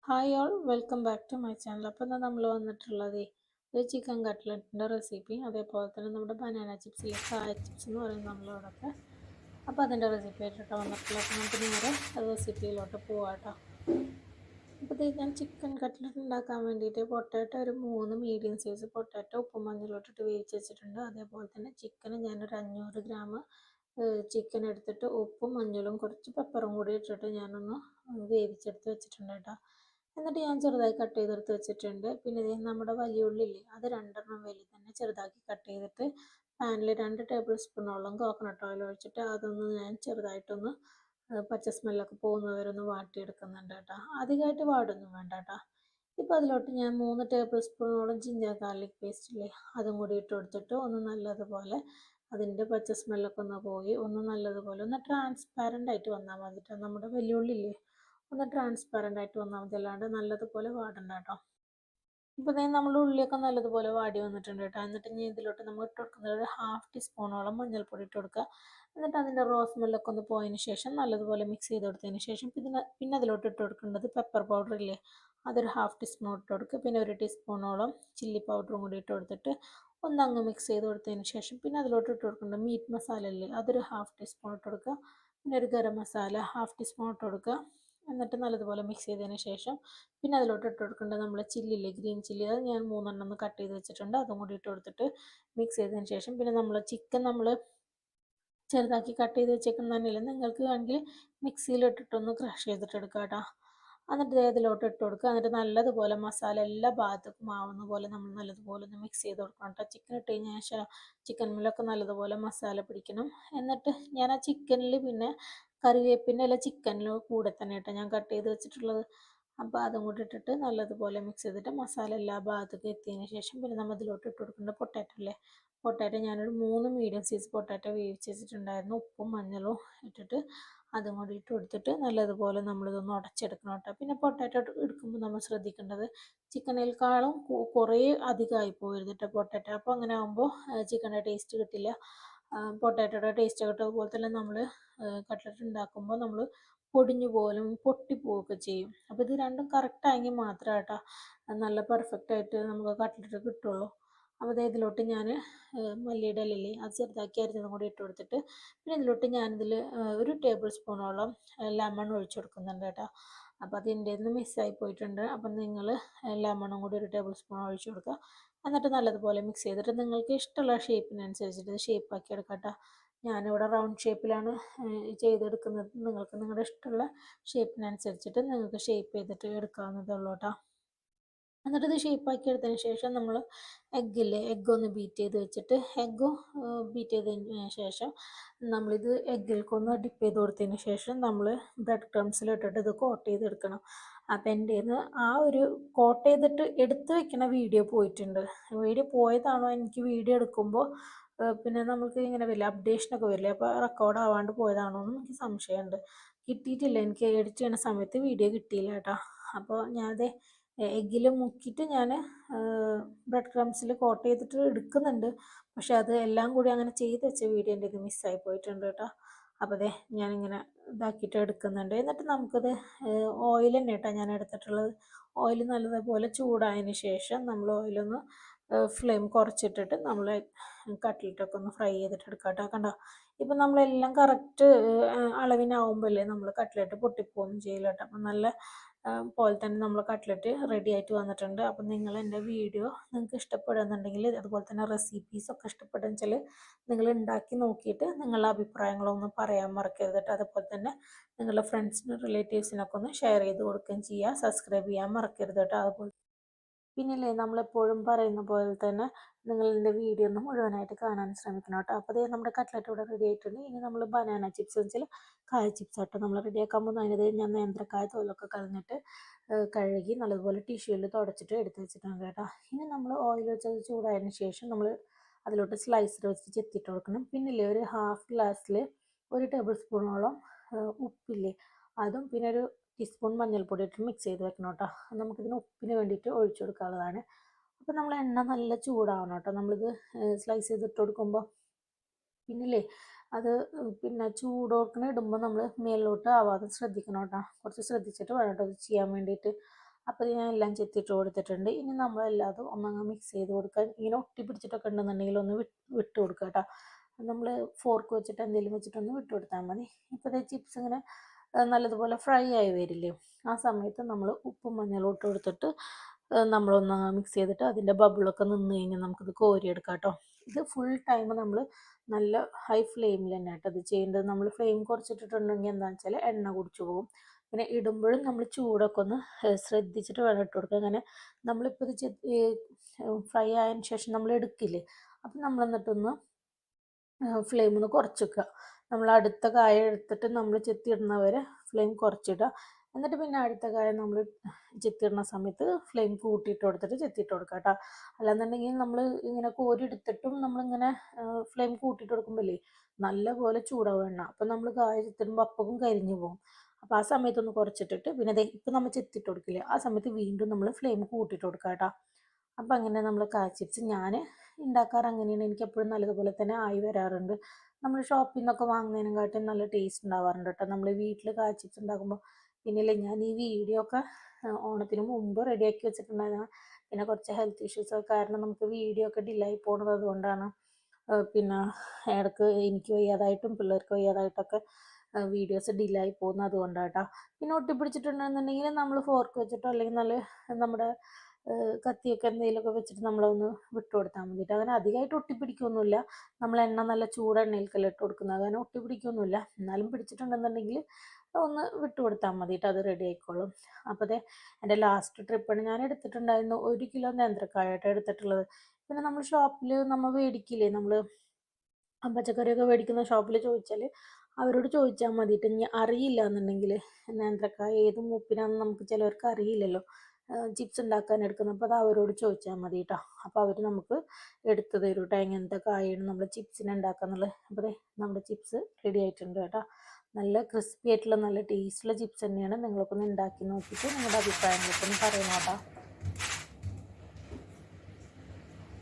Hi all welcome back to my channel. അപ്പോൾ ഇന്ന് നമ്മൾ വന്നിട്ടുള്ളത് ഒരു ചിക്കൻ കട്ട്ലറ്റിൻ്റെ റെസിപ്പി, അതേപോലെ തന്നെ നമ്മുടെ ബനാന ചിപ്സിലെ കായ ചിപ്സ് എന്ന് പറയുന്നത് നമ്മളോടൊക്കെ. അപ്പോൾ അതിൻ്റെ റെസിപ്പി ആയിട്ടോ വന്നിട്ടുള്ളത്. അപ്പോൾ നമുക്ക് നേരെ റെസിപ്പിയിലോട്ട് പോവാം കേട്ടോ. അപ്പോൾ ഞാൻ ചിക്കൻ കട്ട്ലറ്റ് ഉണ്ടാക്കാൻ വേണ്ടിയിട്ട് പൊട്ടാറ്റോ ഒരു 3 മീഡിയം സൈസ് പൊട്ടാറ്റോ ഉപ്പും മഞ്ഞളിട്ടിട്ട് വേവിച്ച് വെച്ചിട്ടുണ്ട്. അതേപോലെ തന്നെ ചിക്കൻ ഞാനൊരു 500 ഗ്രാം ചിക്കൻ എടുത്തിട്ട് ഉപ്പും മഞ്ഞളും കുറച്ച് പെപ്പറും കൂടി ഇട്ടിട്ട് ഞാനൊന്ന് വേവിച്ചെടുത്ത് വെച്ചിട്ടുണ്ട് കേട്ടോ. എന്നിട്ട് ഞാൻ ചെറുതായി കട്ട് ചെയ്തെടുത്ത് വെച്ചിട്ടുണ്ട്. പിന്നെ ഇത് നമ്മുടെ വലിയ ഉള്ളില്ലേ, അത് 2 തന്നെ ചെറുതാക്കി കട്ട് ചെയ്തിട്ട് പാനിൽ 2 ടേബിൾ സ്പൂണോളം കോക്കനട്ട് ഓയിൽ ഒഴിച്ചിട്ട് അതൊന്ന് ഞാൻ ചെറുതായിട്ടൊന്ന് പച്ച സ്മെല്ലൊക്കെ പോകുന്നവരെ ഒന്ന് വാട്ടിയെടുക്കുന്നുണ്ട് കേട്ടോ. അധികമായിട്ട് വാടൊന്നും വേണ്ട കേട്ടോ. ഇപ്പോൾ അതിലോട്ട് ഞാൻ 3 ടേബിൾ സ്പൂണോളം ജിഞ്ചർ ഗാർലിക് പേസ്റ്റ് ഇല്ലേ, അതും കൂടി ഇട്ട് കൊടുത്തിട്ട് ഒന്ന് നല്ലതുപോലെ അതിൻ്റെ പച്ച സ്മെല്ലൊക്കെ ഒന്ന് പോയി ഒന്ന് നല്ലതുപോലെ ഒന്ന് ട്രാൻസ്പാരൻ്റ് ആയിട്ട് വന്നാൽ മതിട്ടോ. നമ്മുടെ വെല്ലുള്ളില്ലേ ഒന്ന് ട്രാൻസ്പാരൻ്റ് ആയിട്ട് വന്നാൽ മതി, അല്ലാണ്ട് നല്ലതുപോലെ വാടണ്ട കേട്ടോ. ഇപ്പോൾ നമ്മുടെ ഉള്ളിയൊക്കെ നല്ലതുപോലെ വാടി വന്നിട്ടുണ്ട് കേട്ടോ. എന്നിട്ട് ഇനി ഇതിലോട്ട് നമ്മൾ ഇട്ട് കൊടുക്കുന്നത് ഒരു 1/2 ടീസ്പൂണോളം മഞ്ഞൾപ്പൊടി ഇട്ട് കൊടുക്കുക. എന്നിട്ട് അതിൻ്റെ റോസ് സ്മെല്ലൊക്കെ ഒന്ന് പോയതിന് ശേഷം നല്ലതുപോലെ മിക്സ് ചെയ്ത് കൊടുത്തതിന് ശേഷം പിന്നെ അതിലോട്ട് ഇട്ട് കൊടുക്കേണ്ടത് പെപ്പർ പൗഡർ ഇല്ലേ, അതൊരു 1/2 ടീസ്പൂൺ ഇട്ട് കൊടുക്കുക. പിന്നെ 1 ടീസ്പൂണോളം ചില്ലി പൗഡറും കൂടി ഇട്ട് കൊടുത്തിട്ട് ഒന്നങ്ങ് മിക്സ് ചെയ്ത് കൊടുത്തതിന് ശേഷം പിന്നെ അതിലോട്ട് ഇട്ട് കൊടുക്കേണ്ടത് മീറ്റ് മസാല ഇല്ലേ, അതൊരു 1/2 ടീസ്പൂൺ ഇട്ട് കൊടുക്കുക. പിന്നെ ഒരു ഗരം മസാല 1/2 ടീസ്പൂൺ ഇട്ട് കൊടുക്കുക. എന്നിട്ട് നല്ലതുപോലെ മിക്സ് ചെയ്തതിന് ശേഷം പിന്നെ അതിലോട്ട് ഇട്ട് കൊടുക്കേണ്ടത് നമ്മൾ ചില്ലില്ലേ, ഗ്രീൻ ചില്ലി, അത് ഞാൻ 3 ഒന്ന് കട്ട് ചെയ്ത് വെച്ചിട്ടുണ്ട്. അതും കൂടി ഇട്ട് കൊടുത്തിട്ട് മിക്സ് ചെയ്തതിന് ശേഷം പിന്നെ നമ്മൾ ചിക്കൻ ചെറുതാക്കി കട്ട് ചെയ്ത് വെച്ചേക്കുന്നതന്നെയല്ലേ, നിങ്ങൾക്ക് വേണമെങ്കിൽ മിക്സിയിലിട്ടിട്ടൊന്ന് ക്രഷ് ചെയ്തിട്ട് എടുക്കാം കേട്ടോ. എന്നിട്ട് ഇതിലോട്ട് ഇട്ട് കൊടുക്കുക. എന്നിട്ട് നല്ലതുപോലെ മസാല എല്ലാ ഭാഗത്തേക്കും ആവുന്ന പോലെ നമ്മൾ നല്ലതുപോലെ ഒന്ന് മിക്സ് ചെയ്ത് കൊടുക്കണം കേട്ടോ. ചിക്കൻ ഇട്ട് കഴിഞ്ഞാൽ ചിക്കനിലൊക്കെ നല്ലതുപോലെ മസാല പിടിക്കണം. എന്നിട്ട് ഞാൻ ആ ചിക്കനിൽ പിന്നെ കറിവേപ്പിൻ്റെ ഇല ചിക്കനിൽ കൂടെ തന്നെ കേട്ടോ ഞാൻ കട്ട് ചെയ്ത് വെച്ചിട്ടുള്ളത്. അപ്പോൾ അതും കൂടി ഇട്ടിട്ട് നല്ലതുപോലെ മിക്സ് ചെയ്തിട്ട് മസാല എല്ലാ ഭാഗത്തേക്കും എത്തിയതിന് ശേഷം പിന്നെ നമ്മൾ ഇതിലോട്ട് ഇട്ട് കൊടുക്കേണ്ട പൊട്ടാറ്റോ അല്ലേ, പൊട്ടാറ്റോ ഞാനൊരു 3 മീഡിയം സൈസ് പൊട്ടാറ്റോ വേവിച്ച് വെച്ചിട്ടുണ്ടായിരുന്നു. ഉപ്പും മഞ്ഞളും ഇട്ടിട്ട് അതും കൂടി ഇട്ട് കൊടുത്തിട്ട് നല്ലതുപോലെ നമ്മളിതൊന്ന് ഉടച്ചെടുക്കണം കേട്ടോ. പിന്നെ പൊട്ടാറ്റോ എടുക്കുമ്പോൾ നമ്മൾ ശ്രദ്ധിക്കേണ്ടത് ചിക്കനേക്കാളും കുറേ അധികമായി പോകരുത് കേട്ടോ പൊട്ടാറ്റോ. അപ്പോൾ അങ്ങനെ ആകുമ്പോൾ ചിക്കൻ്റെ ടേസ്റ്റ് കിട്ടില്ല, പൊട്ടാറ്റോയുടെ ടേസ്റ്റ് കിട്ടും. അതുപോലെ തന്നെ നമ്മൾ കട്ട്ലറ്റ് ഉണ്ടാക്കുമ്പോൾ നമ്മൾ പൊടിഞ്ഞു പോലും പൊട്ടിപ്പോവുകയൊക്കെ ചെയ്യും. അപ്പോൾ ഇത് രണ്ടും കറക്റ്റായെങ്കിൽ മാത്രമേ കേട്ടോ നല്ല പെർഫെക്റ്റ് ആയിട്ട് നമുക്ക് കട്ട്ലറ്റ് കിട്ടുള്ളൂ. അപ്പോൾ ഇതിലോട്ട് ഞാൻ മല്ലിയുടെ ഇലയില്ലേ, അത് ചെറുതാക്കി അരിഞ്ഞതും കൂടി ഇട്ട് കൊടുത്തിട്ട് പിന്നെ ഇതിലോട്ട് ഞാനിതിൽ 1 ടേബിൾ സ്പൂണോളം ലെമൺ ഒഴിച്ച് കൊടുക്കുന്നുണ്ട് കേട്ടോ. അപ്പോൾ അതിൻ്റെ നിന്ന് മിസ്സായി പോയിട്ടുണ്ട്. അപ്പം നിങ്ങൾ ലെമണും കൂടി 1 ടേബിൾ സ്പൂൺ ഒഴിച്ച് കൊടുക്കുക. എന്നിട്ട് നല്ലതുപോലെ മിക്സ് ചെയ്തിട്ട് നിങ്ങൾക്ക് ഇഷ്ടമുള്ള ഷേപ്പിനനുസരിച്ചിട്ട് ഷേപ്പാക്കി എടുക്കാം കേട്ടോ. ഞാനിവിടെ റൗണ്ട് ഷേപ്പിലാണ് ചെയ്തെടുക്കുന്നത്. നിങ്ങൾക്ക് നിങ്ങളുടെ ഇഷ്ടമുള്ള ഷേപ്പിനനുസരിച്ചിട്ട് നിങ്ങൾക്ക് ഷേപ്പ് ചെയ്തിട്ട് എടുക്കാവുന്നതേ ഉള്ളൂ കേട്ടോ. എന്നിട്ട് ഇത് ഷേപ്പാക്കി എടുത്തതിന് ശേഷം നമ്മൾ എഗ്ഗില്ലേ, എഗ്ഗൊന്ന് ബീറ്റ് ചെയ്ത് വെച്ചിട്ട് എഗ്ഗും ബീറ്റ് ചെയ്തതിന് ശേഷം നമ്മളിത് എഗ്ഗിൽക്കൊന്ന് ഡിപ്പ് ചെയ്ത് കൊടുത്തതിന് ശേഷം നമ്മൾ ബ്രെഡ് ക്രംസിലിട്ടിട്ട് ഇത് കോട്ട് ചെയ്തെടുക്കണം. അപ്പം എൻ്റെ കയ്യിൽനിന്ന് ആ ഒരു കോട്ട് ചെയ്തിട്ട് എടുത്ത് വെക്കണ വീഡിയോ പോയിട്ടുണ്ട്. വീഡിയോ പോയതാണോ എനിക്ക് വീഡിയോ എടുക്കുമ്പോൾ പിന്നെ നമുക്ക് ഇങ്ങനെ വരില്ല, അപ്ഡേഷനൊക്കെ വരില്ലേ, അപ്പോൾ റെക്കോർഡ് ആവാണ്ട് പോയതാണോ എന്ന് എനിക്ക് സംശയമുണ്ട്. കിട്ടിയിട്ടില്ല, എനിക്ക് എഡിറ്റ് ചെയ്യുന്ന സമയത്ത് വീഡിയോ കിട്ടിയില്ല കേട്ടോ. അപ്പോൾ ഞാനത് എഗ്ഗിൽ മുക്കിയിട്ട് ഞാൻ ബ്രെഡ് ക്രംസിൽ കോട്ട് ചെയ്തിട്ട് എടുക്കുന്നുണ്ട്. പക്ഷെ അത് എല്ലാം കൂടി അങ്ങനെ ചെയ്ത് വെച്ച വീഡിയോ എൻ്റെ ഇത് മിസ്സായി പോയിട്ടുണ്ട് കേട്ടോ. അപ്പോൾ അതെ ഞാനിങ്ങനെ ഇതാക്കിയിട്ട് എടുക്കുന്നുണ്ട്. എന്നിട്ട് നമുക്കത് ഓയിൽ തന്നെ കേട്ടോ ഞാൻ എടുത്തിട്ടുള്ളത്. ഓയിൽ നല്ലതുപോലെ ചൂടായതിന് ശേഷം നമ്മൾ ഓയിലൊന്ന് ഫ്ലെയിം കുറച്ചിട്ടിട്ട് നമ്മൾ കട്ട്ലറ്റൊക്കെ ഒന്ന് ഫ്രൈ ചെയ്തിട്ട് എടുക്കാം കേട്ടോ. കണ്ടോ, ഇപ്പം നമ്മളെല്ലാം കറക്റ്റ് അളവിനാവുമ്പോഴല്ലേ നമ്മൾ കട്ട്ലറ്റ് പൊട്ടിപ്പോകുകയൊന്നും ചെയ്യില്ല കേട്ടോ. അപ്പം നല്ല പോലെ തന്നെ നമ്മൾ കട്ട്ലറ്റ് റെഡി ആയിട്ട് വന്നിട്ടുണ്ട്. അപ്പം നിങ്ങൾ എൻ്റെ വീഡിയോ നിങ്ങൾക്ക് ഇഷ്ടപ്പെടുന്നുണ്ടെങ്കിൽ, അതുപോലെ തന്നെ റെസിപ്പീസൊക്കെ ഇഷ്ടപ്പെടുന്ന വെച്ചാൽ നിങ്ങൾ ഉണ്ടാക്കി നോക്കിയിട്ട് നിങ്ങളുടെ അഭിപ്രായങ്ങളൊന്ന് പറയാൻ മറക്കരുത് കേട്ടോ. അതുപോലെ തന്നെ നിങ്ങളുടെ ഫ്രണ്ട്സിനും റിലേറ്റീവ്സിനൊക്കെ ഒന്ന് ഷെയർ ചെയ്ത് കൊടുക്കുകയും ചെയ്യുക. സബ്സ്ക്രൈബ് ചെയ്യാൻ മറക്കരുത് കേട്ടോ. അതുപോലെ പിന്നില്ലേ നമ്മളെപ്പോഴും പറയുന്ന പോലെ തന്നെ നിങ്ങൾ എൻ്റെ വീഡിയോ ഒന്ന് മുഴുവനായിട്ട് കാണാൻ ശ്രമിക്കണം കേട്ടോ. അപ്പോൾ അതേ നമ്മുടെ കട്ട്ലറ്റ് ഇവിടെ റെഡി ആയിട്ടുണ്ട്. ഇനി നമ്മൾ ബനാന ചിപ്സ് വെച്ചാൽ കായ ചിപ്സ് ആട്ടോ നമ്മൾ റെഡിയാക്കാൻ പോകുന്നത്. അതിനത് ഞാൻ നേന്ത്രക്കായ തോലൊക്കെ കളഞ്ഞിട്ട് കഴുകി നല്ലതുപോലെ ടിഷ്യൂവിൽ തുടച്ചിട്ട് എടുത്ത് വെച്ചിട്ടുണ്ട് കേട്ടോ. ഇനി നമ്മൾ ഓയിൽ വെച്ചത് ചൂടായതിന് ശേഷം നമ്മൾ അതിലോട്ട് സ്ലൈസർ വെച്ച് ചെത്തിയിട്ട് കൊടുക്കണം. പിന്നില്ലേ ഒരു 1/2 ഗ്ലാസ്സിൽ 1 ടേബിൾ സ്പൂണോളം ഉപ്പില്ലേ, അതും പിന്നെ 1 ടീസ്പൂൺ മഞ്ഞൾപ്പൊടി ഇട്ട് മിക്സ് ചെയ്ത് വെക്കണം കേട്ടോ. നമുക്കിതിന് ഉപ്പിന് വേണ്ടിയിട്ട് ഒഴിച്ചു കൊടുക്കാനുള്ളതാണ്. അപ്പോൾ നമ്മൾ എണ്ണ നല്ല ചൂടാവണം കേട്ടോ നമ്മളിത് സ്ലൈസ് ചെയ്തിട്ട് കൊടുക്കുമ്പോൾ. പിന്നില്ലേ അത് പിന്നെ ചൂടോക്കണ ഇടുമ്പോൾ നമ്മൾ മേലോട്ട് ആവാതെ ശ്രദ്ധിക്കണം കേട്ടോ. കുറച്ച് ശ്രദ്ധിച്ചിട്ട് വേണം കേട്ടോ ഇത് ചെയ്യാൻ വേണ്ടിയിട്ട്. അപ്പോൾ ഞാൻ എല്ലാം ചെത്തിയിട്ട് കൊടുത്തിട്ടുണ്ട്. ഇനി നമ്മളെല്ലാതും ഒന്നങ്ങ് മിക്സ് ചെയ്ത് കൊടുക്കുക. ഇങ്ങനെ ഒട്ടി പിടിച്ചിട്ടൊക്കെ ഉണ്ടെന്നുണ്ടെങ്കിൽ ഒന്ന് വിട്ട് കൊടുക്കുക കേട്ടോ. നമ്മൾ ഫോർക്ക് വെച്ചിട്ട് എന്തെങ്കിലും വെച്ചിട്ടൊന്ന് വിട്ട് കൊടുത്താൽ മതി. ഇപ്പോൾ ഇതേ ചിപ്സ് ഇങ്ങനെ നല്ലതുപോലെ ഫ്രൈ ആയി വരില്ലേ, ആ സമയത്ത് നമ്മൾ ഉപ്പും മഞ്ഞളും ഇട്ട് കൊടുത്തിട്ട് നമ്മളൊന്ന് മിക്സ് ചെയ്തിട്ട് അതിൻ്റെ ബബിളൊക്കെ നിന്ന് കഴിഞ്ഞാൽ നമുക്കിത് കോരിയെടുക്കാം കേട്ടോ. ഇത് ഫുൾ ടൈം നമ്മൾ നല്ല ഹൈ ഫ്ലെയിമിൽ തന്നെ ആയിട്ട് അത് ചെയ്യേണ്ടത്. നമ്മൾ ഫ്ലെയിം കുറച്ചിട്ടിട്ടുണ്ടെങ്കിൽ എന്താണെന്ന് വെച്ചാൽ എണ്ണ കുടിച്ചു പോകും. പിന്നെ ഇടുമ്പോഴും നമ്മൾ ചൂടൊക്കെ ഒന്ന് ശ്രദ്ധിച്ചിട്ട് വേണം ഇട്ട് കൊടുക്കുക. അങ്ങനെ നമ്മളിപ്പോൾ ഇത് ഫ്രൈ ആയതിന് ശേഷം നമ്മൾ എടുക്കില്ലേ, അപ്പം നമ്മൾ എന്നിട്ടൊന്ന് ഫ്ലെയിം ഒന്ന് കുറച്ച് വെക്കുക. നമ്മൾ അടുത്ത കായ എടുത്തിട്ട് നമ്മൾ ചെത്തിയിടുന്നവരെ ഫ്ലെയിം കുറച്ചിടുക. എന്നിട്ട് പിന്നെ അടുത്ത കായ നമ്മൾ ചെത്തിയിടുന്ന സമയത്ത് ഫ്ലെയിം കൂട്ടിയിട്ട് കൊടുത്തിട്ട് ചെത്തിയിട്ട് കൊടുക്കുക കേട്ടോ. അല്ലാന്നുണ്ടെങ്കിൽ നമ്മൾ ഇങ്ങനെ കോരി എടുത്തിട്ടും നമ്മളിങ്ങനെ ഫ്ലെയിം കൂട്ടിയിട്ട് കൊടുക്കുമ്പോഴേ നല്ലപോലെ ചൂടാവും എണ്ണ. അപ്പം നമ്മൾ കായ ചെത്തിടുമ്പോൾ അപ്പവും കരിഞ്ഞു പോകും. അപ്പോൾ ആ സമയത്തൊന്ന് കുറച്ചിട്ടിട്ട് പിന്നെ അതെ ഇപ്പം നമ്മൾ ചെത്തിയിട്ട് കൊടുക്കില്ലേ, ആ സമയത്ത് വീണ്ടും നമ്മൾ ഫ്ലെയിം കൂട്ടിയിട്ട് കൊടുക്കുക കേട്ടോ. അപ്പം അങ്ങനെ നമ്മൾ കായ ചിപ്സ് ഞാൻ ഉണ്ടാക്കാറ് അങ്ങനെയാണ്. എനിക്ക് എപ്പോഴും നല്ലതുപോലെ തന്നെ ആയി വരാറുണ്ട്. നമ്മൾ ഷോപ്പിൽ നിന്നൊക്കെ വാങ്ങുന്നതിനെക്കാട്ടും നല്ല ടേസ്റ്റ് ഉണ്ടാവാറുണ്ട് കേട്ടോ നമ്മൾ വീട്ടിൽ കായ ചിപ്സ് ഉണ്ടാക്കുമ്പോൾ. പിന്നില്ലേ ഞാൻ ഈ വീഡിയോ ഒക്കെ ഓണത്തിന് മുമ്പ് റെഡിയാക്കി വെച്ചിട്ടുണ്ടായിരുന്നു. പിന്നെ കുറച്ച് ഹെൽത്ത് ഇഷ്യൂസ് ഒക്കെ കാരണം നമുക്ക് വീഡിയോ ഒക്കെ ഡിലേ ആയി പോകുന്നത് അതുകൊണ്ടാണ്. പിന്നെ ഇടയ്ക്ക് എനിക്ക് വയ്യാതായിട്ടും പിള്ളേർക്ക് വയ്യാതായിട്ടൊക്കെ വീഡിയോസ് ഡിലേ ആയി പോകുന്നത് അതുകൊണ്ടാണ് കേട്ടോ. പിന്നെ ഒട്ടിപ്പിടിച്ചിട്ടുണ്ടെന്നുണ്ടെങ്കിൽ നമ്മൾ ഫോർക്ക് വെച്ചിട്ടോ അല്ലെങ്കിൽ നല്ല നമ്മുടെ കത്തിയൊക്കെ എന്തെങ്കിലുമൊക്കെ വെച്ചിട്ട് നമ്മളൊന്ന് വിട്ട് കൊടുത്താൽ മതിയിട്ട്. അങ്ങനെ അധികമായിട്ട് ഒട്ടിപ്പിടിക്കൊന്നുമില്ല. നമ്മൾ എണ്ണ നല്ല ചൂടെണ്ണയിൽക്കല്ല ഇട്ട് കൊടുക്കുന്നത്, അങ്ങനെ ഒട്ടിപ്പിടിക്കൊന്നുമില്ല. എന്നാലും പിടിച്ചിട്ടുണ്ടെന്നുണ്ടെങ്കിൽ ഒന്ന് വിട്ട് കൊടുത്താൽ മതിയിട്ട്, അത് റെഡി ആയിക്കോളും. അപ്പോൾ അതെ എൻ്റെ ലാസ്റ്റ് ട്രിപ്പാണ്. ഞാൻ എടുത്തിട്ടുണ്ടായിരുന്നു 1 കിലോ നേന്ത്രക്കായായിട്ട് എടുത്തിട്ടുള്ളത്. പിന്നെ നമ്മൾ ഷോപ്പിൽ നമ്മൾ മേടിക്കില്ലേ, നമ്മൾ പച്ചക്കറിയൊക്കെ മേടിക്കുന്ന ഷോപ്പിൽ ചോദിച്ചാൽ അവരോട് ചോദിച്ചാൽ മതിയിട്ട്. ഇനി അറിയില്ല എന്നുണ്ടെങ്കിൽ നേന്ത്രക്കായ ഏത് മൂപ്പിനാണെന്ന് നമുക്ക് ചിലവർക്ക് അറിയില്ലല്ലോ ചിപ്സ് ഉണ്ടാക്കാൻ എടുക്കുന്നത്. അപ്പോൾ അത് അവരോട് ചോദിച്ചാൽ മതി കേട്ടോ. അപ്പോൾ അവർ നമുക്ക് എടുത്ത് തരും കേട്ടോ എങ്ങനത്തെ കായാണ് നമ്മൾ ചിപ്സിന് ഉണ്ടാക്കാന്നുള്ളത്. അപ്പോൾ ദേ നമ്മുടെ ചിപ്സ് റെഡി ആയിട്ടുണ്ട് കേട്ടോ. നല്ല ക്രിസ്പി ആയിട്ടുള്ള നല്ല ടേസ്റ്റുള്ള ചിപ്സ് തന്നെയാണ്. നിങ്ങളൊക്കെ ഒന്ന് ഉണ്ടാക്കി നോക്കിയിട്ട് നിങ്ങളുടെ അഭിപ്രായങ്ങളൊക്കെ ഒന്ന് പറയണം കേട്ടോ.